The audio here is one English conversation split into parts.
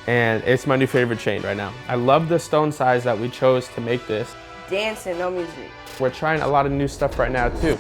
and it's my new favorite chain right now. I love the stone size that we chose to make this. Dancing, no music. We're trying a lot of new stuff right now too.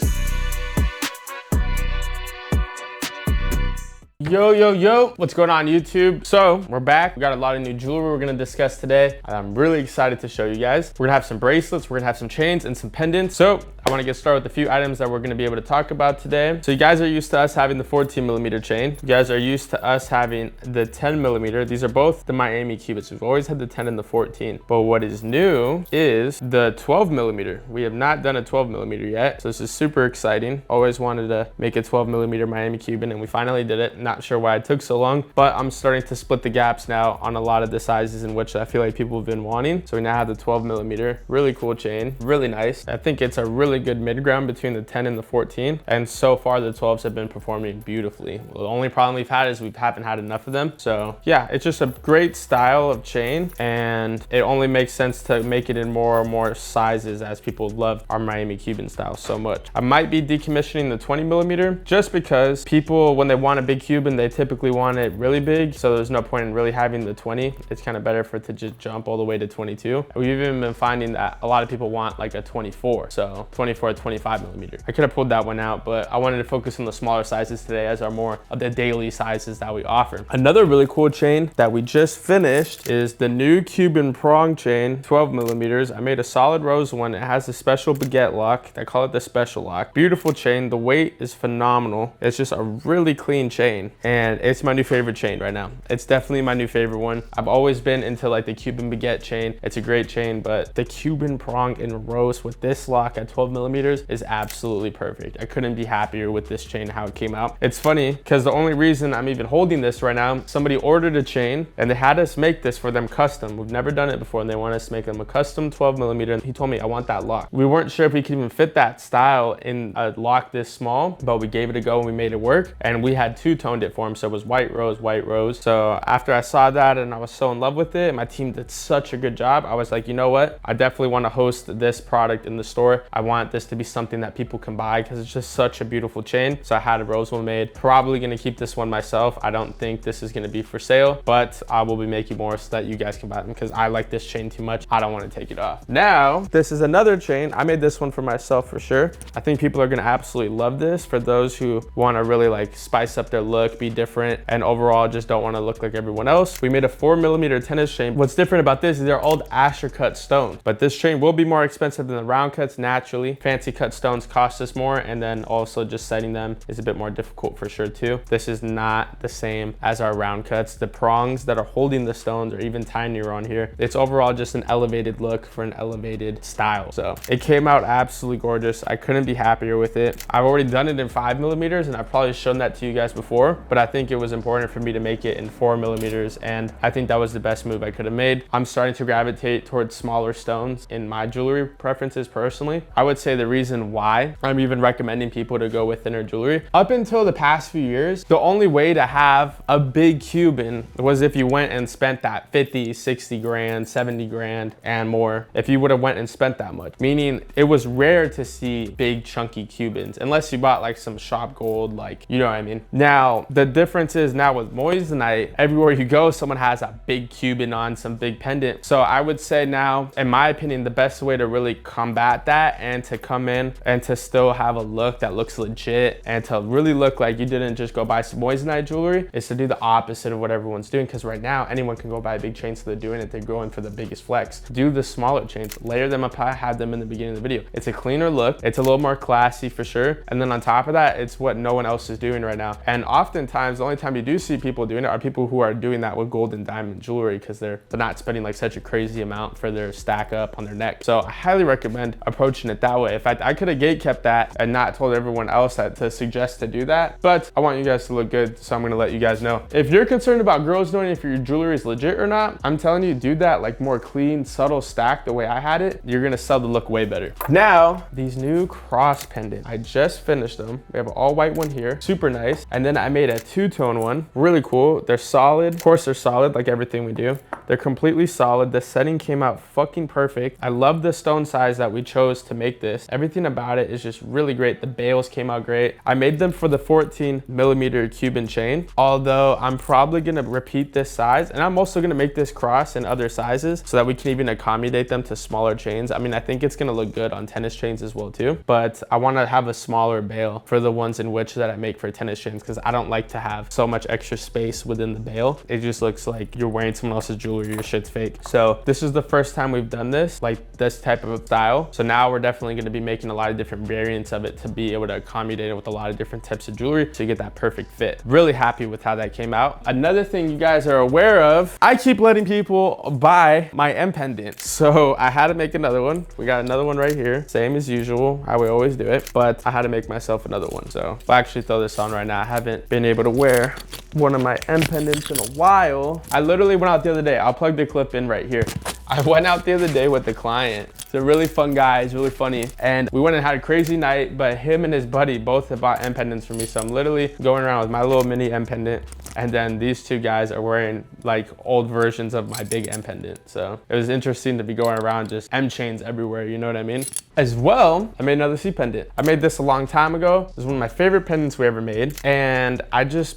Yo, what's going on YouTube? So we're back. We got a lot of new jewelry we're gonna discuss today. I'm really excited to show you guys. We're gonna have some bracelets, we're gonna have some chains and some pendants. So I wanna get started with a few items that we're gonna be able to talk about today. So you guys are used to us having the 14mm chain. You guys are used to us having the 10mm. These are both the Miami Cubans. We've always had the 10 and the 14. But what is new is the 12mm. We have not done a 12mm yet. So this is super exciting. Always wanted to make a 12mm Miami Cuban and we finally did it. Not sure why it took so long, but I'm starting to split the gaps now on a lot of the sizes in which I feel like people have been wanting. So we now have the 12mm, really cool chain, really nice. I think it's a really good mid-ground between the 10 and the 14. And so far the 12s have been performing beautifully. Well, the only problem we've had is we haven't had enough of them. So yeah, it's just a great style of chain and it only makes sense to make it in more and more sizes as people love our Miami Cuban style so much. I might be decommissioning the 20mm just because people, when they want a big Cuban, they typically want it really big, so there's no point in really having the 20. It's kind of better for it to just jump all the way to 22. We've even been finding that a lot of people want like a 24, so 24 25mm. I could have pulled that one out, but I wanted to focus on the smaller sizes today as are more of the daily sizes that we offer. Another really cool chain that we just finished is the new Cuban prong chain, 12mm. I made a solid rose one. It has a special baguette lock. I call it the special lock. Beautiful chain. The weight is phenomenal. It's just a really clean chain. And it's my new favorite chain right now. It's definitely my new favorite one. I've always been into like the Cuban baguette chain. It's a great chain, but the Cuban prong and rose with this lock at 12mm is absolutely perfect. I couldn't be happier with this chain, how it came out. It's funny because the only reason I'm even holding this right now, somebody ordered a chain and they had us make this for them custom. We've never done it before and they want us to make them a custom 12mm. He told me I want that lock. We weren't sure if we could even fit that style in a lock this small, but we gave it a go and we made it work. And we had two-toned it for him, so it was white rose. So after I saw that and I was so in love with it, my team did such a good job. I was like, you know what, I definitely want to host this product in the store. I want this to be something that people can buy because it's just such a beautiful chain. So I had a rose one made. Probably going to keep this one myself. I don't think this is going to be for sale, but I will be making more so that you guys can buy them because I like this chain too much. I don't want to take it off. Now this is another chain. I made this one for myself for sure. I think people are going to absolutely love this for those who want to really like spice up their look, be different, and overall just don't want to look like everyone else. We made a 4mm tennis chain. What's different about this is they're all Asher cut stones, but this chain will be more expensive than the round cuts naturally. Fancy cut stones cost us more, and then also just setting them is a bit more difficult for sure too. This is not the same as our round cuts. The prongs that are holding the stones are even tinier on here. It's overall just an elevated look for an elevated style. So it came out absolutely gorgeous. I couldn't be happier with it. I've already done it in 5mm and I've probably shown that to you guys before, but I think it was important for me to make it in 4mm, and I think that was the best move I could have made. I'm starting to gravitate towards smaller stones in my jewelry preferences personally. I would say the reason why I'm even recommending people to go with thinner jewelry, up until the past few years, the only way to have a big Cuban was if you went and spent that 50, 60 grand, 70 grand and more, if you would have went and spent that much. Meaning it was rare to see big chunky Cubans unless you bought like some shop gold, like, you know what I mean? Now, the difference is now with moissanite, everywhere you go, someone has a big Cuban on, some big pendant. So I would say now, in my opinion, the best way to really combat that and to come in and to still have a look that looks legit and to really look like you didn't just go buy some moissanite jewelry is to do the opposite of what everyone's doing. Because right now, anyone can go buy a big chain, so they're doing it. They're going for the biggest flex. Do the smaller chains, layer them up. I had them in the beginning of the video. It's a cleaner look. It's a little more classy for sure. And then on top of that, it's what no one else is doing right now. And oftentimes, the only time you do see people doing it are people who are doing that with gold and diamond jewelry because they're not spending like such a crazy amount for their stack up on their neck. So I highly recommend approaching it that way. In fact, I could have gate kept that and not told everyone else that to suggest to do that, but I want you guys to look good, so I'm gonna let you guys know. If you're concerned about girls knowing if your jewelry is legit or not, I'm telling you, do that like more clean, subtle stack the way I had it. You're gonna sell the look way better. Now, these new cross pendants, I just finished them. We have an all white one here, super nice. And then I made a two-tone one, really cool. They're solid. Of course, they're solid like everything we do. They're completely solid. The setting came out fucking perfect. I love the stone size that we chose to make this. this. Everything about it is just really great. The bails came out great. I made them for the 14mm Cuban chain, although I'm probably gonna repeat this size, and I'm also gonna make this cross in other sizes so that we can even accommodate them to smaller chains. I mean, I think it's gonna look good on tennis chains as well too, but I wanna have a smaller bail for the ones in which that I make for tennis chains, because I don't like to have so much extra space within the bail. It just looks like you're wearing someone else's jewelry, your shit's fake. So this is the first time we've done this, like this type of style. So now we're definitely gonna be making a lot of different variants of it to be able to accommodate it with a lot of different types of jewelry so you get that perfect fit. Really happy with how that came out. Another thing you guys are aware of, I keep letting people buy my M pendants. So I had to make another one. We got another one right here. Same as usual, how we always do it, but I had to make myself another one. So I'll actually throw this on right now. I haven't been able to wear one of my M pendants in a while. I literally went out the other day. I'll plug the clip in right here. I went out the other day with the client. He's a really fun guy, he's really funny. And we went and had a crazy night, but him and his buddy both have bought M pendants for me. So I'm literally going around with my little mini M pendant. And then these two guys are wearing like old versions of my big M pendant. So it was interesting to be going around just M chains everywhere, you know what I mean? As well, I made another C pendant. I made this a long time ago. This is one of my favorite pendants we ever made. And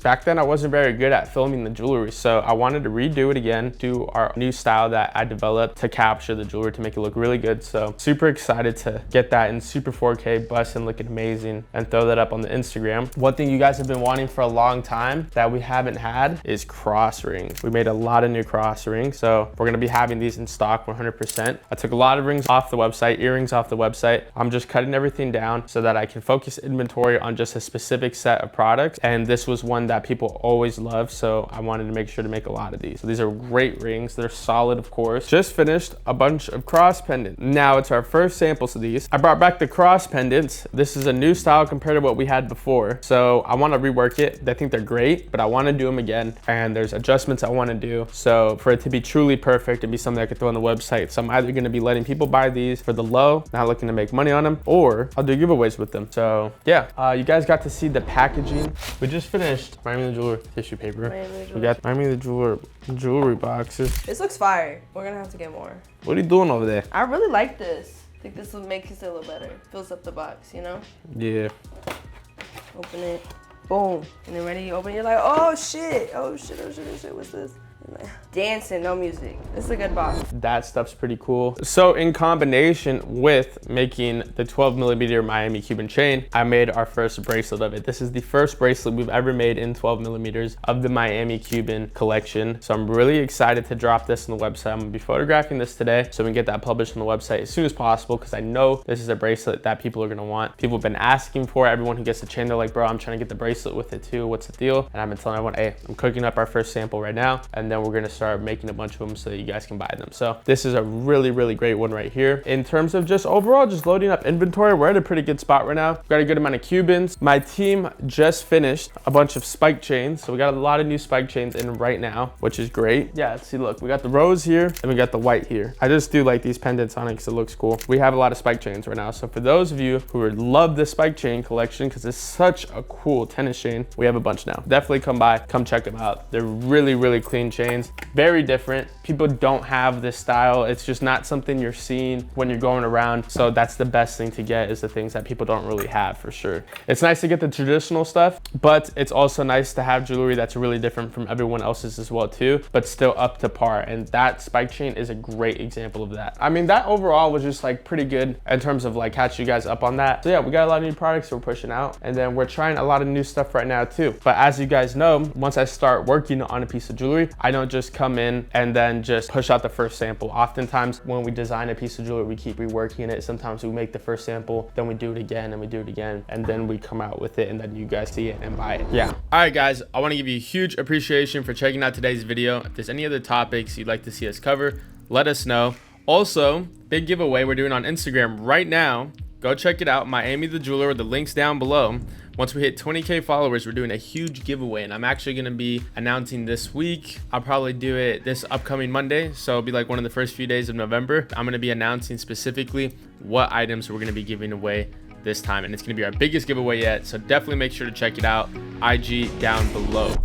back then I wasn't very good at filming the jewelry. So I wanted to redo it again, do our new style that I developed to capture the jewelry to make it look really good. So super excited to get that in super 4K, busting, looking amazing, and throw that up on the Instagram. One thing you guys have been wanting for a long time that we haven't had is cross rings. We made a lot of new cross rings. So we're gonna be having these in stock 100%. I took a lot of rings off the website, earrings off the website. I'm just cutting everything down so that I can focus inventory on just a specific set of products. And this was one that people always love. So I wanted to make sure to make a lot of these. So these are great rings. They're solid, of course. Just finished a bunch of cross pendants. Now it's our first samples of these. I brought back the cross pendants. This is a new style compared to what we had before. So I want to rework it. I think they're great, but I want to do them again. And there's adjustments I want to do. So for it to be truly perfect and be something I could throw on the website. So I'm either going to be letting people buy these for the low, not looking to make money on them, or I'll do giveaways with them. So yeah, you guys got to see the packaging. We just finished Miami the Jeweler tissue paper. We got Miami the Jeweler jewelry boxes. This looks fire. We're gonna have to get more. What are you doing over there? I really like this. I think this will make it a little better. Fills up the box, you know? Yeah. Open it. Boom. And then ready, you open it, you're like, oh shit. Oh shit, oh shit, oh shit, what's this? Dancing, no music. This is a good box. That stuff's pretty cool. So in combination with making the 12mm Miami Cuban chain, I made our first bracelet of it. This is the first bracelet we've ever made in 12mm of the Miami Cuban collection. So I'm really excited to drop this on the website. I'm gonna be photographing this today so we can get that published on the website as soon as possible, because I know this is a bracelet that people are gonna want. People have been asking for it. Everyone who gets the chain, they're like, bro, I'm trying to get the bracelet with it too. What's the deal? And I've been telling everyone, hey, I'm cooking up our first sample right now, and then we're gonna start making a bunch of them so that you guys can buy them. So this is a really, really great one right here. In terms of just overall, just loading up inventory, we're at a pretty good spot right now. We've got a good amount of Cubans. My team just finished a bunch of spike chains. So we got a lot of new spike chains in right now, which is great. Yeah, let's see, look, we got the rose here and we got the white here. I just do like these pendants on it because it looks cool. We have a lot of spike chains right now. So for those of you who would love the spike chain collection, because it's such a cool tennis chain, we have a bunch now. Definitely come by, come check them out. They're really, really clean chains. Very different. People don't have this style. It's just not something you're seeing when you're going around. So that's the best thing to get, is the things that people don't really have, for sure. It's nice to get the traditional stuff, but it's also nice to have jewelry that's really different from everyone else's as well too, but still up to par. And that spike chain is a great example of that. I mean, that overall was just like pretty good in terms of like catching you guys up on that. So yeah, we got a lot of new products we're pushing out, and then we're trying a lot of new stuff right now too. But as you guys know, once I start working on a piece of jewelry, I don't just come in and then just push out the first sample. Oftentimes when we design a piece of jewelry, we keep reworking it. Sometimes we make the first sample, then we do it again and we do it again, and then we come out with it and then you guys see it and buy it. Yeah. All right, guys, I want to give you a huge appreciation for checking out today's video. If there's any other topics you'd like to see us cover, let us know. Also, big giveaway we're doing on Instagram right now. Go check it out, Miami the Jeweler. The link's down below. Once we hit 20K followers, we're doing a huge giveaway, and I'm actually going to be announcing this week. I'll probably do it this upcoming Monday, so it'll be like one of the first few days of November. I'm going to be announcing specifically what items we're going to be giving away this time, and it's going to be our biggest giveaway yet, so definitely make sure to check it out. IG down below.